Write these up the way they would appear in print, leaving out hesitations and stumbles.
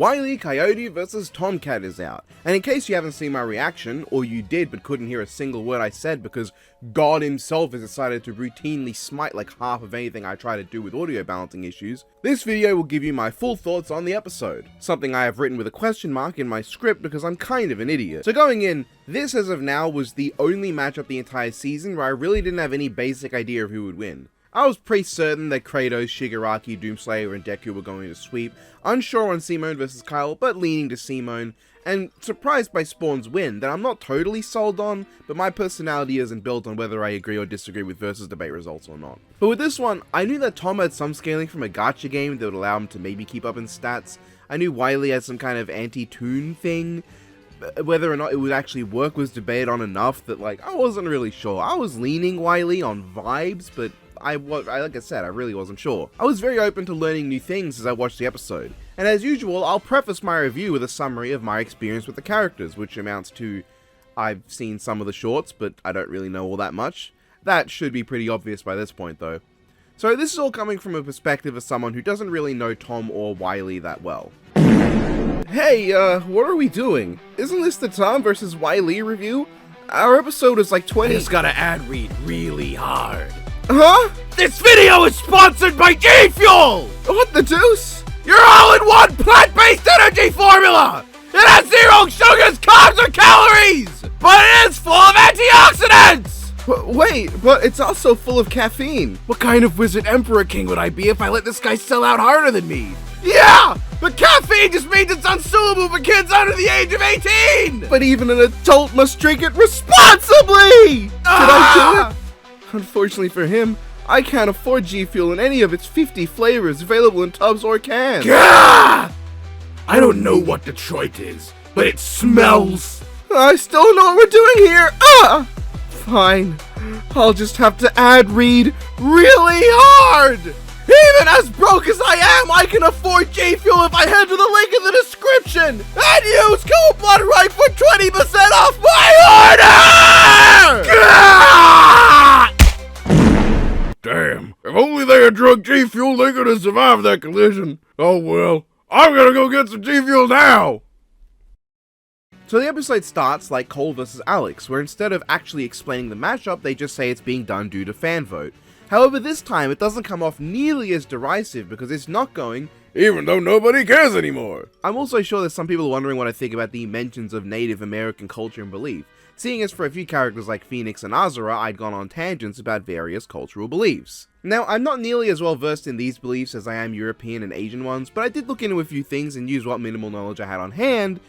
Wile E, Coyote vs Tom Cat is out, and in case you haven't seen my reaction, or you did but couldn't hear a single word I said because God himself has decided to routinely smite like half of anything I try to do with audio balancing issues, this video will give you my full thoughts on the episode, something I have written with a question mark in my script because I'm kind of an idiot. So going in, this as of now was the only matchup the entire season where I really didn't have any basic idea of who would win. I was pretty certain that Kratos, Shigaraki, Doomslayer, and Deku were going to sweep, unsure on Simone vs Kyle, but leaning to Simone, and surprised by Spawn's win that I'm not totally sold on, but my personality isn't built on whether I agree or disagree with versus debate results or not. But with this one, I knew that Tom had some scaling from a gacha game that would allow him to maybe keep up in stats. I knew Wile E had some kind of anti-toon thing. Whether or not it would actually work was debated on enough that like I wasn't really sure. I was leaning Wile E on vibes, but like I said, I really wasn't sure. I was very open to learning new things as I watched the episode, and as usual, I'll preface my review with a summary of my experience with the characters, which amounts to, I've seen some of the shorts, but I don't really know all that much. That should be pretty obvious by this point though. So this is all coming from a perspective of someone who doesn't really know Tom or Wile E that well. Hey, what are we doing? Isn't this the Tom vs Wile E review? Our episode is like 20- I just gotta ad read really hard. Huh? This video is sponsored by G Fuel! What the deuce? Your all-in-one plant-based energy formula! It has zero sugars, carbs, or calories! But it is full of antioxidants! Wait, but it's also full of caffeine. What kind of wizard emperor king would I be if I let this guy sell out harder than me? Yeah! But caffeine just means it's unsuitable for kids under the age of 18! But even an adult must drink it responsibly! Did I do it? Unfortunately for him, I can't afford G Fuel in any of its 50 flavors available in tubs or cans. Gah! I don't know what Detroit is, but it smells. I still don't know what we're doing here. Fine. I'll just have to ad read really hard. Even as broke as I am, I can afford G Fuel if I head to the link in the description and use code BloodRight for 20% off my order! Gah! Damn, if only they had drunk G Fuel, they could have survived that collision. Oh well, I'm gonna go get some G Fuel now! So the episode starts like Cole vs Alex, where instead of actually explaining the matchup, they just say it's being done due to fan vote. However, this time it doesn't come off nearly as derisive because it's not going, even though nobody cares anymore. I'm also sure there's some people wondering what I think about the mentions of Native American culture and belief, seeing as for a few characters like Phoenix and Azura, I'd gone on tangents about various cultural beliefs. Now, I'm not nearly as well versed in these beliefs as I am European and Asian ones, but I did look into a few things and use what minimal knowledge I had on hand.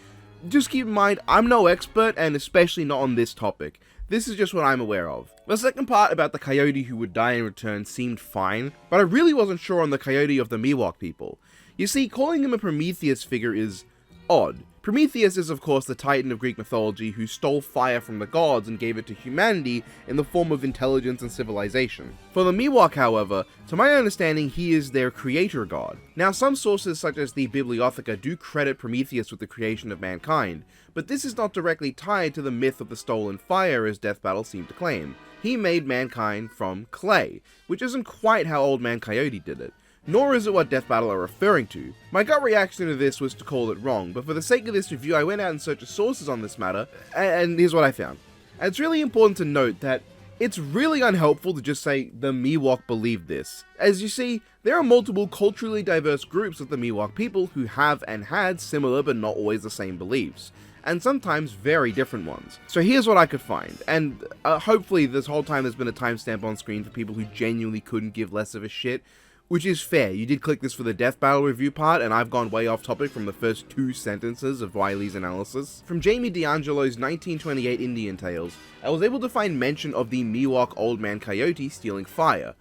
Just keep in mind, I'm no expert, and especially not on this topic. This is just what I'm aware of. The second part about the coyote who would die in return seemed fine, but I really wasn't sure on the coyote of the Miwok people. You see, calling him a Prometheus figure is odd. Prometheus is of course the titan of Greek mythology who stole fire from the gods and gave it to humanity in the form of intelligence and civilization. For the Miwok, however, to my understanding, he is their creator god. Now, some sources such as the Bibliotheca do credit Prometheus with the creation of mankind, but this is not directly tied to the myth of the stolen fire as Death Battle seemed to claim. He made mankind from clay, which isn't quite how Old Man Coyote did it. Nor is it what Death Battle are referring to. My gut reaction to this was to call it wrong, but for the sake of this review I went out in search of sources on this matter, and here's what I found. And it's really important to note that it's really unhelpful to just say the Miwok believed this. As you see, there are multiple culturally diverse groups of the Miwok people who have and had similar but not always the same beliefs, and sometimes very different ones. So here's what I could find, and hopefully this whole time there's been a timestamp on screen for people who genuinely couldn't give less of a shit. Which is fair, you did click this for the Death Battle review part, and I've gone way off topic from the first 2 sentences of Wile E's analysis. From Jamie D'Angelo's 1928 Indian Tales, I was able to find mention of the Miwok Old Man Coyote stealing fire.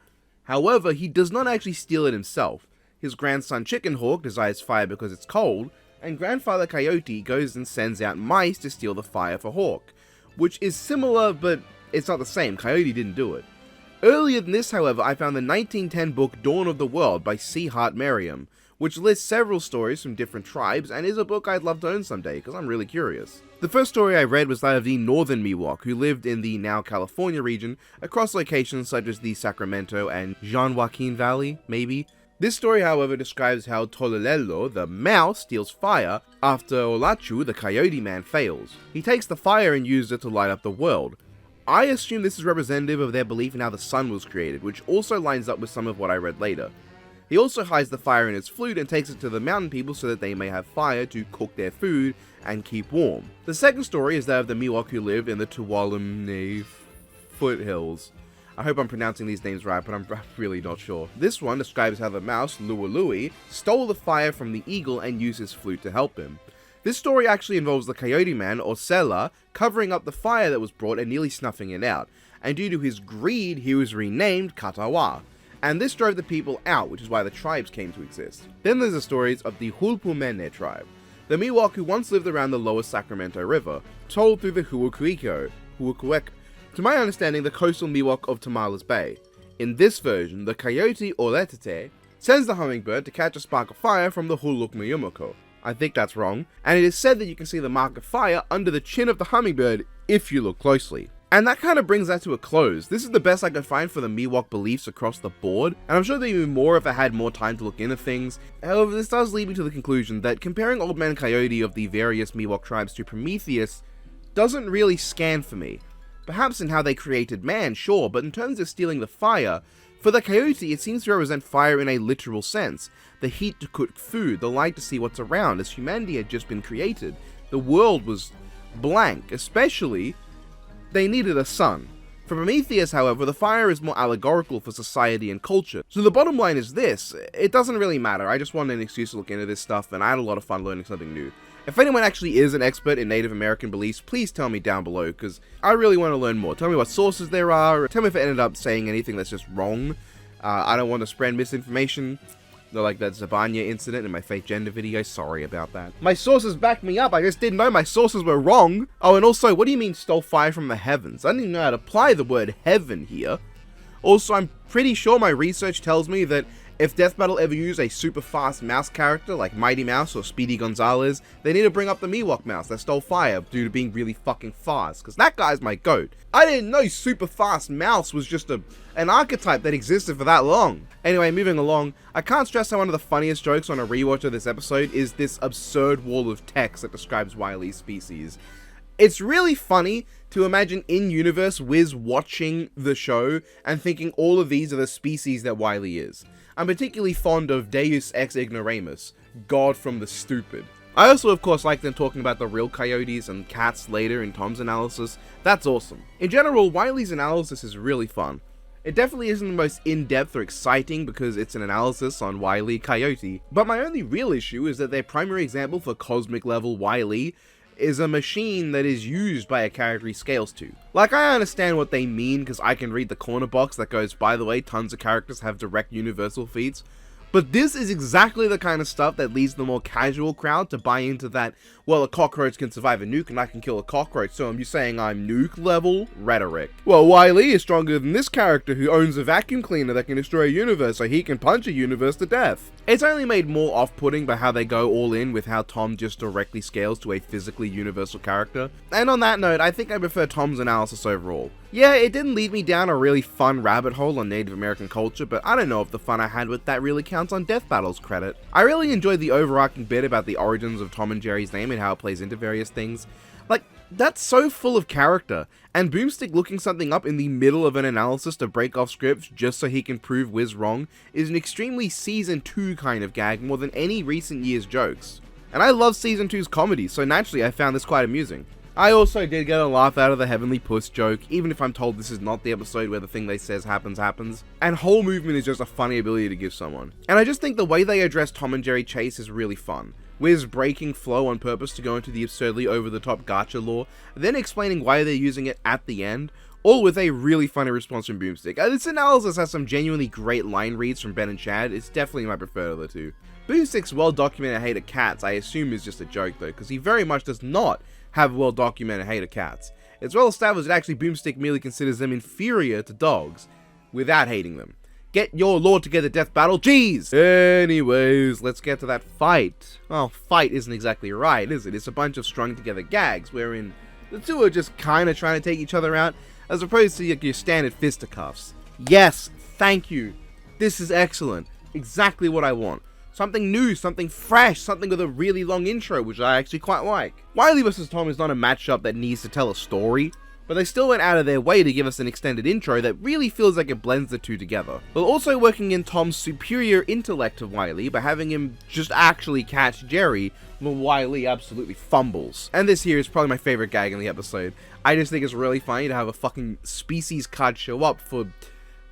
However, he does not actually steal it himself. His grandson Chicken Hawk desires fire because it's cold, and Grandfather Coyote goes and sends out mice to steal the fire for Hawk, which is similar, but it's not the same. Coyote didn't do it. Earlier than this, however, I found the 1910 book Dawn of the World by C. Hart Merriam, which lists several stories from different tribes and is a book I'd love to own someday because I'm really curious. The first story I read was that of the northern Miwok, who lived in the now California region across locations such as the Sacramento and Jean Joaquin Valley, maybe. This story, however, describes how Tololelo, the mouse, steals fire after Olachu, the coyote man, fails. He takes the fire and uses it to light up the world. I assume this is representative of their belief in how the sun was created, which also lines up with some of what I read later. He also hides the fire in his flute and takes it to the mountain people so that they may have fire to cook their food and keep warm. The second story is that of the Miwok who lived in the Tuolumne foothills. I hope I'm pronouncing these names right, but I'm really not sure. This one describes how the mouse, Lualui, stole the fire from the eagle and used his flute to help him. This story actually involves the coyote man, Osela, covering up the fire that was brought and nearly snuffing it out, and due to his greed, he was renamed Katawa. And this drove the people out, which is why the tribes came to exist. Then there's the stories of the Hulpumene tribe, the Miwok who once lived around the lower Sacramento River, told through the Huakueko. To my understanding, the coastal Miwok of Tamales Bay. In this version, the coyote Oletete sends the hummingbird to catch a spark of fire from the Hulukmiyumoko. I think that's wrong, and it is said that you can see the mark of fire under the chin of the hummingbird if you look closely. And that kind of brings that to a close. This is the best I could find for the Miwok beliefs across the board, and I'm sure there'd be more if I had more time to look into things. However, this does lead me to the conclusion that comparing Old Man Coyote of the various Miwok tribes to Prometheus doesn't really scan for me. Perhaps in how they created man, sure, but in terms of stealing the fire, for the coyote it seems to represent fire in a literal sense. The heat to cook food, the light to see what's around, as humanity had just been created. The world was blank, especially they needed a sun. For Prometheus, however, the fire is more allegorical for society and culture. So the bottom line is this, it doesn't really matter, I just wanted an excuse to look into this stuff and I had a lot of fun learning something new. If anyone actually is an expert in Native American beliefs, please tell me down below, because I really want to learn more. Tell me what sources there are, or tell me if I ended up saying anything that's just wrong. I don't want to spread misinformation, like that Zabanya incident in my fake gender video, sorry about that. My sources back me up, I just didn't know my sources were wrong. Oh, and also, what do you mean stole fire from the heavens? I didn't even know how to apply the word heaven here. Also, I'm pretty sure my research tells me that if Death Battle ever used a super fast mouse character like Mighty Mouse or Speedy Gonzalez, they need to bring up the Miwok mouse that stole fire due to being really fucking fast, because that guy's my goat. I didn't know super fast mouse was just an archetype that existed for that long. Anyway, moving along, I can't stress how one of the funniest jokes on a rewatch of this episode is this absurd wall of text that describes Wile E's species. It's really funny to imagine in-universe Wiz watching the show and thinking all of these are the species that Wile E is. I'm particularly fond of Deus ex ignoramus, God from the stupid. I also of course like them talking about the real coyotes and cats later in Tom's analysis. That's awesome. In general, Wile E's analysis is really fun. It definitely isn't the most in-depth or exciting because it's an analysis on Wile E Coyote, but my only real issue is that their primary example for cosmic level Wile E is a machine that is used by a character he scales to. Like, I understand what they mean because I can read the corner box that goes, by the way, tons of characters have direct universal feats, but this is exactly the kind of stuff that leads the more casual crowd to buy into that, well, a cockroach can survive a nuke and I can kill a cockroach, so I'm saying I'm nuke level rhetoric. Well, Wile E is stronger than this character who owns a vacuum cleaner that can destroy a universe so he can punch a universe to death. It's only made more off-putting by how they go all in with how Tom just directly scales to a physically universal character. And on that note, I think I prefer Tom's analysis overall. Yeah, it didn't lead me down a really fun rabbit hole on Native American culture, but I don't know if the fun I had with that really counts on Death Battle's credit. I really enjoyed the overarching bit about the origins of Tom and Jerry's name and how it plays into various things. Like, that's so full of character, and Boomstick looking something up in the middle of an analysis to break off scripts just so he can prove Wiz wrong is an extremely Season 2 kind of gag more than any recent year's jokes. And I love Season 2's comedy, so naturally I found this quite amusing. I also did get a laugh out of the Heavenly Puss joke, even if I'm told this is not the episode where the thing they says happens. And whole movement is just a funny ability to give someone. And I just think the way they address Tom and Jerry chase is really fun. Wiz breaking flow on purpose to go into the absurdly over-the-top gacha lore, then explaining why they're using it at the end, all with a really funny response from Boomstick. This analysis has some genuinely great line reads from Ben and Chad, it's definitely my preferred of the two. Boomstick's well-documented hate of cats I assume is just a joke though, because he very much does not have well-documented hate of cats. It's well established that actually Boomstick merely considers them inferior to dogs, without hating them. Get your lore together, Death Battle, jeez! Anyways, let's get to that fight. Well, fight isn't exactly right, is it? It's a bunch of strung together gags, wherein the two are just kinda trying to take each other out, as opposed to your standard fisticuffs. Yes, thank you. This is excellent. Exactly what I want. Something new, something fresh, something with a really long intro, which I actually quite like. Wile E vs. Tom is not a matchup that needs to tell a story, but they still went out of their way to give us an extended intro that really feels like it blends the two together, while also working in Tom's superior intellect to Wile E by having him just actually catch Jerry when Wile E absolutely fumbles. And this here is probably my favorite gag in the episode. I just think it's really funny to have a fucking species card show up for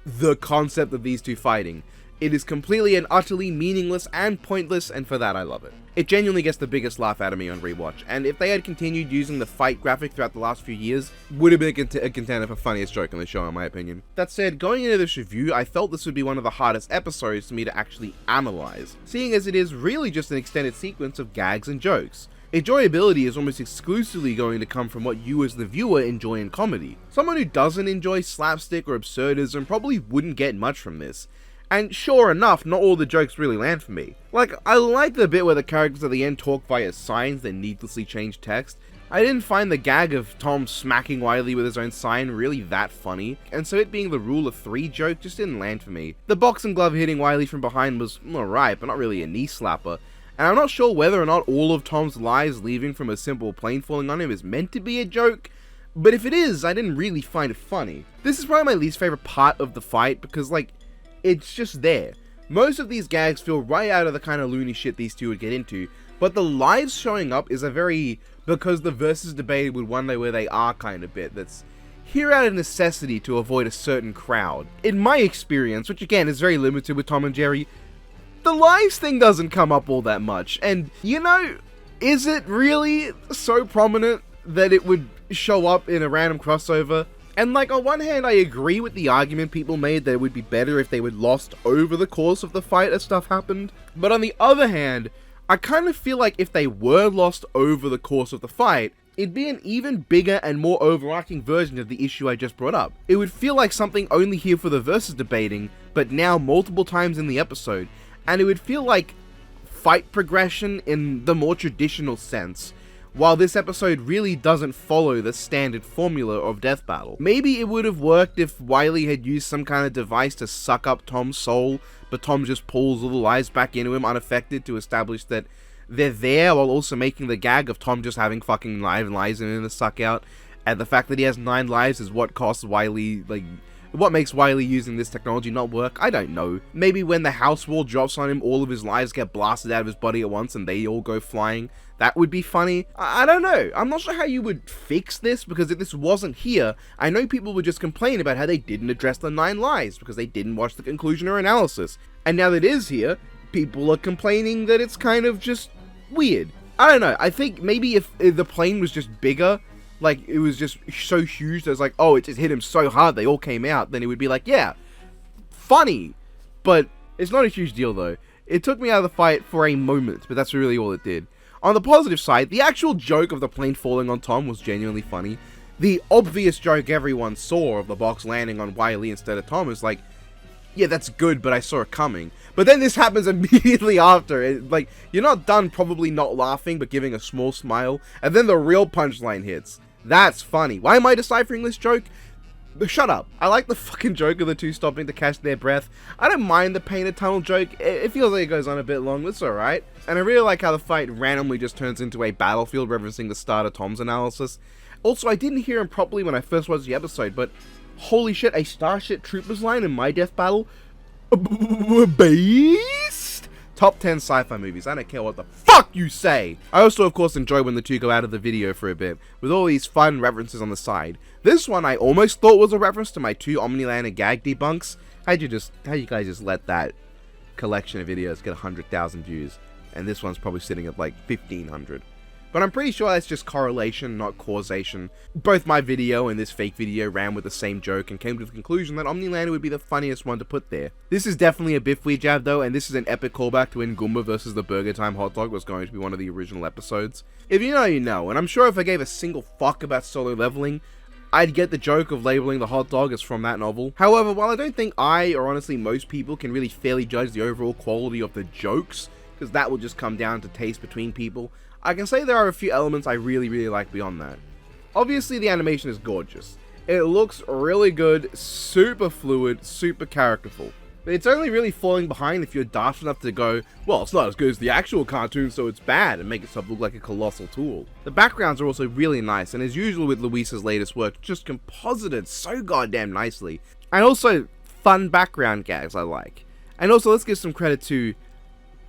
the concept of these two fighting. It is completely and utterly meaningless and pointless, and for that I love it. It genuinely gets the biggest laugh out of me on rewatch, and if they had continued using the fight graphic throughout the last few years, would have been a contender for funniest joke on the show in my opinion. That said, going into this review, I felt this would be one of the hardest episodes for me to actually analyze, seeing as it is really just an extended sequence of gags and jokes. Enjoyability is almost exclusively going to come from what you as the viewer enjoy in comedy. Someone who doesn't enjoy slapstick or absurdism probably wouldn't get much from this. And sure enough, not all the jokes really land for me. Like, I like the bit where the characters at the end talk via signs that needlessly change text. I didn't find the gag of Tom smacking Wile E with his own sign really that funny, and so it being the rule of 3 joke just didn't land for me. The boxing glove hitting Wile E from behind was alright, but not really a knee slapper. And I'm not sure whether or not all of Tom's lies leaving from a simple plane falling on him is meant to be a joke, but if it is, I didn't really find it funny. This is probably my least favorite part of the fight because, like, it's just there. Most of these gags feel right out of the kind of loony shit these two would get into, but the lives showing up is a very because the verses debated would one day where they are kind of bit that's here out of necessity to avoid a certain crowd. In my experience, which again is very limited with Tom and Jerry, the lives thing doesn't come up all that much, and you know, is it really so prominent that it would show up in a random crossover? And like, on one hand, I agree with the argument people made that it would be better if they were lost over the course of the fight as stuff happened. But on the other hand, I kind of feel like if they were lost over the course of the fight, it'd be an even bigger and more overarching version of the issue I just brought up. It would feel like something only here for the versus debating, but now multiple times in the episode. And it would feel like fight progression in the more traditional sense, while this episode really doesn't follow the standard formula of death battle. Maybe it would have worked if Wile E had used some kind of device to suck up Tom's soul, but Tom just pulls all the lives back into him unaffected to establish that they're there, while also making the gag of Tom just having fucking 9 lives in him to suck out, and the fact that he has 9 lives is what costs Wile E, like, what makes Wile E using this technology not work? I don't know. Maybe when the house wall drops on him, all of his lives get blasted out of his body at once and they all go flying. That would be funny. I don't know. I'm not sure how you would fix this, because if this wasn't here, I know people would just complain about how they didn't address the 9 lies because they didn't watch the conclusion or analysis. And now that it is here, people are complaining that it's kind of just weird. I don't know. I think maybe if the plane was just bigger, like, it was just so huge that it's like, oh, it just hit him so hard they all came out, then it would be like, yeah, funny. But it's not a huge deal, though. It took me out of the fight for a moment, but that's really all it did. On the positive side, the actual joke of the plane falling on Tom was genuinely funny. The obvious joke everyone saw of the box landing on Wile E instead of Tom is like, yeah, that's good, but I saw it coming. But then this happens immediately after. Like, you're not done probably not laughing, but giving a small smile, and then the real punchline hits. That's funny. Why am I deciphering this joke? Shut up. I like the fucking joke of the two stopping to catch their breath. I don't mind the painted tunnel joke. It feels like it goes on a bit long, but it's alright. And I really like how the fight randomly just turns into a battlefield referencing the start of Tom's analysis. Also, I didn't hear him properly when I first watched the episode, but holy shit, a Starship Troopers line in my death battle? Beast? Top 10 sci-fi movies. I don't care what the fuck you say. I also, of course, enjoy when the two go out of the video for a bit, with all these fun references on the side. This one I almost thought was a reference to my 2 Omnilander gag debunks. How'd you guys just let that collection of videos get 100,000 views? And this one's probably sitting at like 1,500. But I'm pretty sure that's just correlation, not causation. Both my video and this fake video ran with the same joke and came to the conclusion that Omnilander would be the funniest one to put there. This is definitely a Biff Weed jab though, and this is an epic callback to when Goomba vs the Burger Time hot dog was going to be one of the original episodes. If you know, you know, and I'm sure if I gave a single fuck about solo leveling, I'd get the joke of labeling the hot dog as from that novel. However, while I don't think I, or honestly most people, can really fairly judge the overall quality of the jokes, because that will just come down to taste between people, I can say there are a few elements I really like beyond that. Obviously the animation is gorgeous. It looks really good, super fluid, super characterful. But it's only really falling behind if you're daft enough to go, well, it's not as good as the actual cartoon, so it's bad, and make itself look like a colossal tool. The backgrounds are also really nice, and as usual with Luis's latest work, just composited so goddamn nicely. And also, fun background gags I like. And also, let's give some credit to,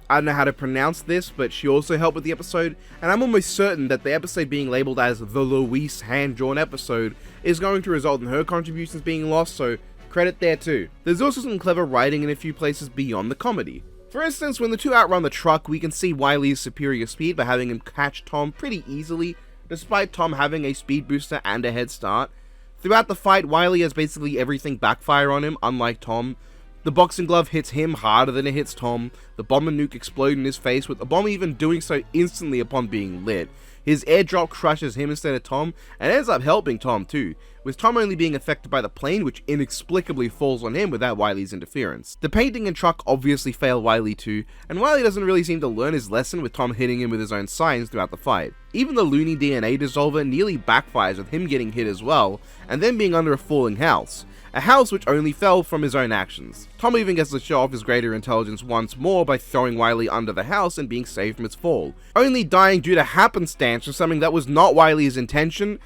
I don't know how to pronounce this, but she also helped with the episode, and I'm almost certain that the episode being labeled as the Luis hand-drawn episode is going to result in her contributions being lost, so credit there too. There's also some clever writing in a few places beyond the comedy. For instance, when the two outrun the truck, we can see Wile E's superior speed by having him catch Tom pretty easily, despite Tom having a speed booster and a head start. Throughout the fight, Wile E has basically everything backfire on him, unlike Tom. The boxing glove hits him harder than it hits Tom, the bomb and nuke explode in his face, with the bomb even doing so instantly upon being lit. His airdrop crushes him instead of Tom, and ends up helping Tom too, with Tom only being affected by the plane, which inexplicably falls on him without Wile E's interference. The painting and truck obviously fail Wile E too, and Wile E doesn't really seem to learn his lesson with Tom hitting him with his own signs throughout the fight. Even the Looney DNA dissolver nearly backfires with him getting hit as well, and then being under a falling house. A house which only fell from his own actions. Tom even gets to show off his greater intelligence once more by throwing Wile E under the house and being saved from its fall, only dying due to happenstance from something that was not Wile E's intention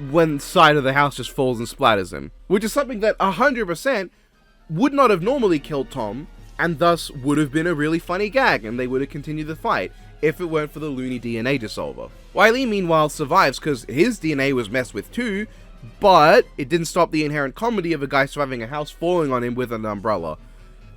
when the side of the house just falls and splatters him. Which is something that 100% would not have normally killed Tom, and thus would have been a really funny gag, and they would have continued the fight if it weren't for the Looney DNA dissolver. Wile E meanwhile survives because his DNA was messed with too, but it didn't stop the inherent comedy of a guy surviving a house falling on him with an umbrella.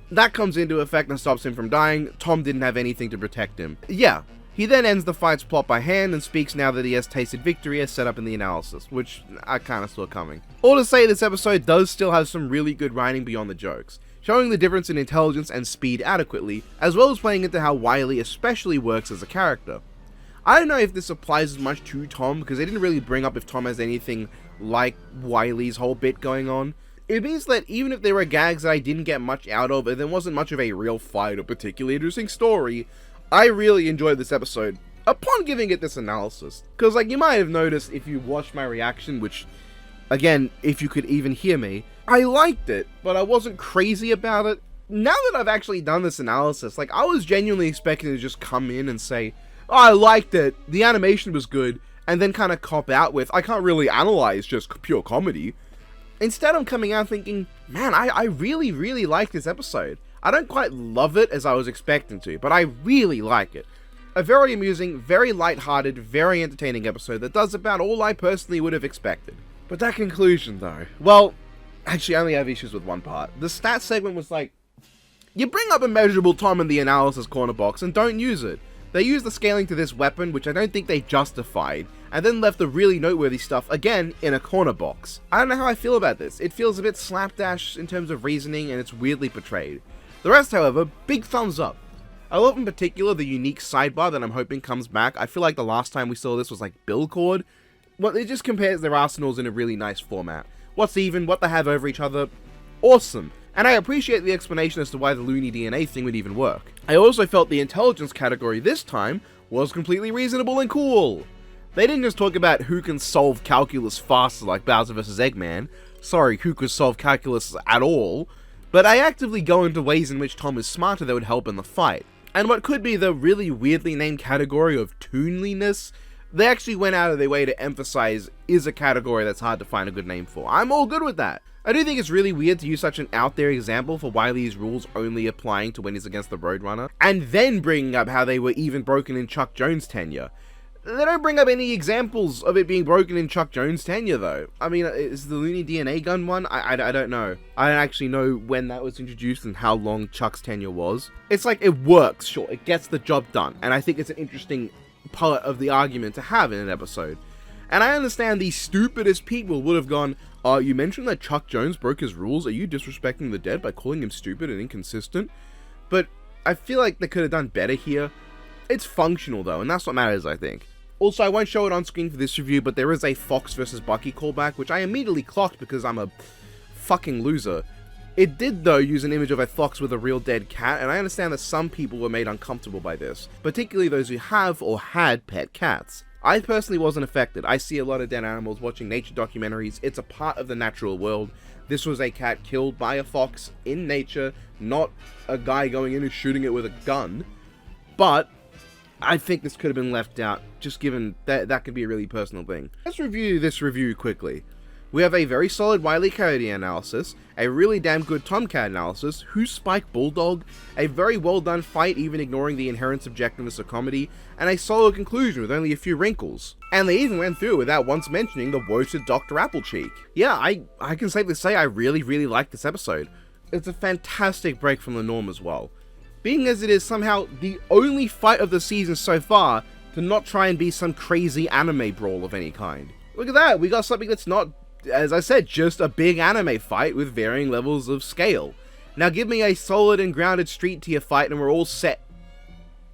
That comes into effect and stops him from dying. Tom didn't have anything to protect him. Yeah, he then ends the fight's plot by hand and speaks now that he has tasted victory as set up in the analysis, which I kinda saw coming. All to say, this episode does still have some really good writing beyond the jokes, showing the difference in intelligence and speed adequately, as well as playing into how Wile E especially works as a character. I don't know if this applies as much to Tom, because they didn't really bring up if Tom has anything like Wile E's whole bit going on. It means that even if there were gags that I didn't get much out of, and there wasn't much of a real fight or particularly interesting story, I really enjoyed this episode upon giving it this analysis. Because like you might have noticed if you watched my reaction, which, again, if you could even hear me, I liked it, but I wasn't crazy about it. Now that I've actually done this analysis, like I was genuinely expecting to just come in and say, oh, I liked it, the animation was good, and then kind of cop out with, I can't really analyze just pure comedy. Instead, I'm coming out thinking, man, I really, really like this episode. I don't quite love it as I was expecting to, but I really like it. A very amusing, very light-hearted, very entertaining episode that does about all I personally would have expected. But that conclusion, though, well, actually I only have issues with one part. The stats segment was like, you bring up immeasurable Tom in the analysis corner box and don't use it. They used the scaling to this weapon, which I don't think they justified, and then left the really noteworthy stuff, again, in a corner box. I don't know how I feel about this. It feels a bit slapdash in terms of reasoning, and it's weirdly portrayed. The rest, however, big thumbs up. I love in particular the unique sidebar that I'm hoping comes back. I feel like the last time we saw this was like Billcord. Well, it just compares their arsenals in a really nice format. What's even, what they have over each other, awesome. And I appreciate the explanation as to why the Looney DNA thing would even work. I also felt the intelligence category this time was completely reasonable and cool. They didn't just talk about who can solve calculus faster like Bowser vs. Eggman, sorry, who could solve calculus at all, but I actively go into ways in which Tom is smarter that would help in the fight. And what could be the really weirdly named category of toonliness, they actually went out of their way to emphasize is a category that's hard to find a good name for. I'm all good with that. I do think it's really weird to use such an out there example for Wile E's rules only applying to when he's against the Roadrunner, and then bringing up how they were even broken in Chuck Jones' tenure. They don't bring up any examples of it being broken in Chuck Jones' tenure though. I mean, is the Looney DNA gun one? I don't know. I don't actually know when that was introduced and how long Chuck's tenure was. It's like, it works, sure, it gets the job done, and I think it's an interesting part of the argument to have in an episode. And I understand the stupidest people would have gone, you mentioned that Chuck Jones broke his rules, are you disrespecting the dead by calling him stupid and inconsistent? But I feel like they could have done better here. It's functional though, and that's what matters, I think. Also, I won't show it on screen for this review, but there is a Fox vs. Bucky callback, which I immediately clocked because I'm a fucking loser. It did, though, use an image of a fox with a real dead cat, and I understand that some people were made uncomfortable by this, particularly those who have or had pet cats. I personally wasn't affected. I see a lot of dead animals watching nature documentaries. It's a part of the natural world. This was a cat killed by a fox in nature, not a guy going in and shooting it with a gun. But I think this could have been left out, just given that could be a really personal thing. Let's review this review quickly. We have a very solid Wile E Coyote analysis, a really damn good Tom Cat analysis, Who's Spike Bulldog, a very well done fight even ignoring the inherent subjectiveness of comedy, and a solid conclusion with only a few wrinkles. And they even went through without once mentioning the woeful Dr. Applecheek. Yeah, I can safely say I really like this episode. It's a fantastic break from the norm as well. Being as it is somehow the only fight of the season so far to not try and be some crazy anime brawl of any kind. Look at that, we got something that's not, as I said, just a big anime fight with varying levels of scale. Now give me a solid and grounded street tier fight and we're all set.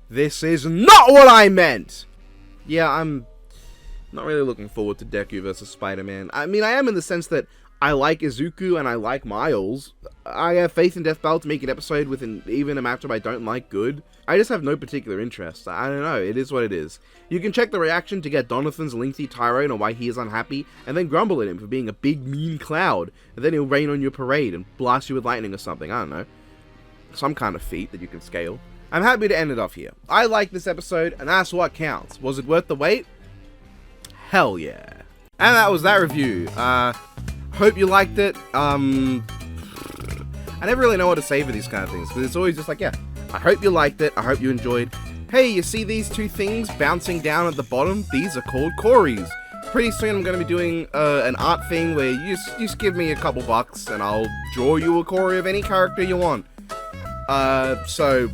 This is not what I meant! Yeah, I'm not really looking forward to Deku vs. Spider-Man. I mean, I am in the sense that I like Izuku and I like Miles. I have faith in Death Battle to make an episode with even a matchup I don't like good. I just have no particular interest. I don't know, it is what it is. You can check the reaction to get Donathan's lengthy tirade on why he is unhappy, and then grumble at him for being a big mean cloud, and then he'll rain on your parade and blast you with lightning or something, I don't know. Some kind of feat that you can scale. I'm happy to end it off here. I like this episode, and that's what counts. Was it worth the wait? Hell yeah. And that was that review. Hope you liked it. I never really know what to say for these kind of things, because it's always just like, yeah, I hope you liked it, I hope you enjoyed. Hey, you see these two things bouncing down at the bottom? These are called Corys. Pretty soon I'm going to be doing an art thing where you just give me a couple bucks and I'll draw you a Cory of any character you want. So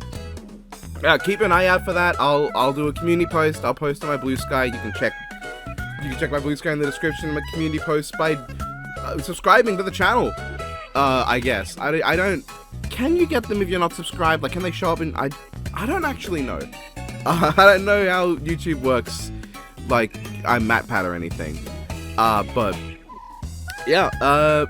keep an eye out for that. I'll do a community post, I'll post on my Blue Sky. You can check my Blue Sky in the description of my community post by subscribing to the channel. I guess. I don't... Can you get them if you're not subscribed? Like, can they show up in... I don't actually know. I don't know how YouTube works. Like, I'm MatPat or anything. But... yeah,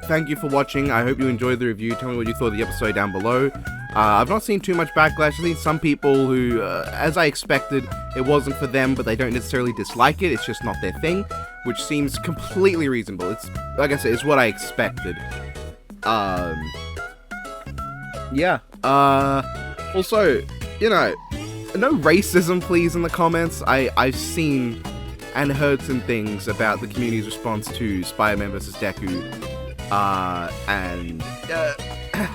thank you for watching. I hope you enjoyed the review. Tell me what you thought of the episode down below. I've not seen too much backlash. I think some people who, as I expected, it wasn't for them, but they don't necessarily dislike it. It's just not their thing, which seems completely reasonable. It's, like I said, it's what I expected. Yeah. Also, you know, no racism, please, in the comments. I've seen and heard some things about the community's response to Spider-Man vs. Deku.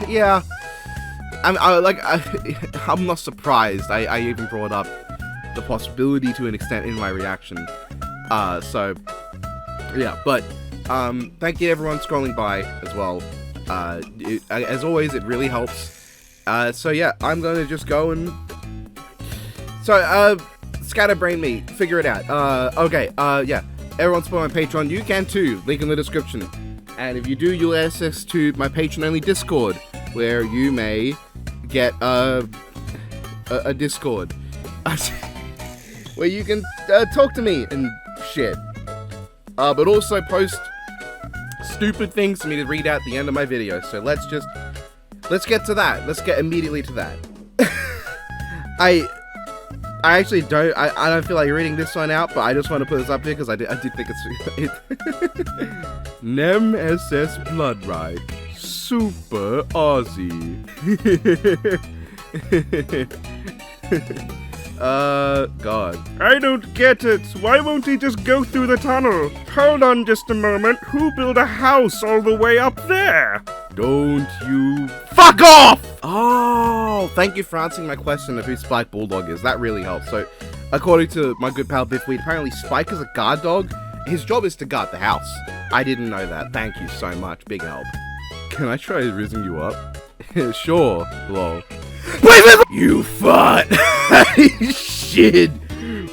Yeah. I'm not surprised. I even brought up the possibility to an extent in my reaction. So, yeah, but, thank you everyone scrolling by as well. As always, it really helps. So yeah, I'm gonna just go and... So, scatterbrain me, figure it out. Okay, yeah, everyone support my Patreon, you can too, link in the description. And if you do, you'll have access to my patron-only Discord, where you may get, a Discord. Where you can, talk to me and shit. But also post stupid things for me to read out at the end of my video. So let's get to that. Let's get immediately to that. I actually don't, I don't feel like reading this one out, but I just want to put this up here because I did think it's Nem SS Blood Ride. Super Aussie. God. I don't get it. Why won't he just go through the tunnel? Hold on just a moment. Who built a house all the way up there? Don't you fuck off! Oh, thank you for answering my question of who Spike Bulldog is. That really helps. So, according to my good pal Biffweed, apparently Spike is a guard dog. His job is to guard the house. I didn't know that. Thank you so much. Big help. Can I try raising you up? Sure, lol. You fart! Shit!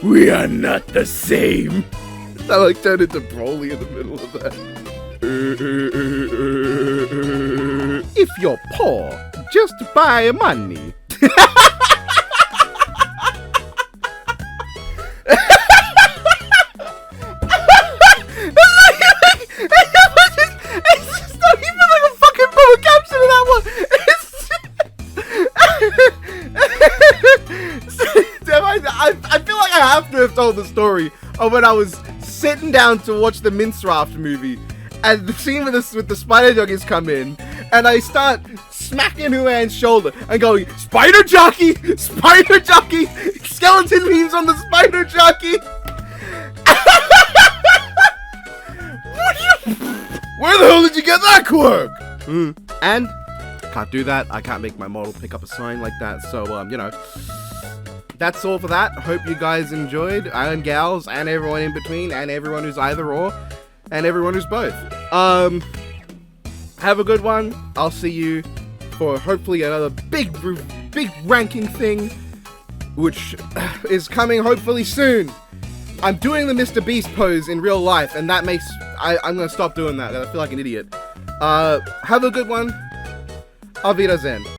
We are not the same! I like turned into Broly in the middle of that. If you're poor, just buy money. I feel like I have to have told the story of when I was sitting down to watch the Mince Raft movie, And the scene with the spider jockeys come in, and I start smacking Huan's shoulder and going, "Spider jockey! Spider jockey! Skeleton memes on the spider jockey!" Where the hell did you get that quirk? And can't do that. I can't make my model pick up a sign like that. So, you know, that's all for that. Hope you guys enjoyed, and gals, and everyone in between, and everyone who's either or, and everyone who's both. Have a good one. I'll see you for hopefully another big ranking thing, which is coming hopefully soon. I'm doing the Mr. Beast pose in real life, and that makes I'm gonna stop doing that. I feel like an idiot. Have a good one. Auf Wiedersehen.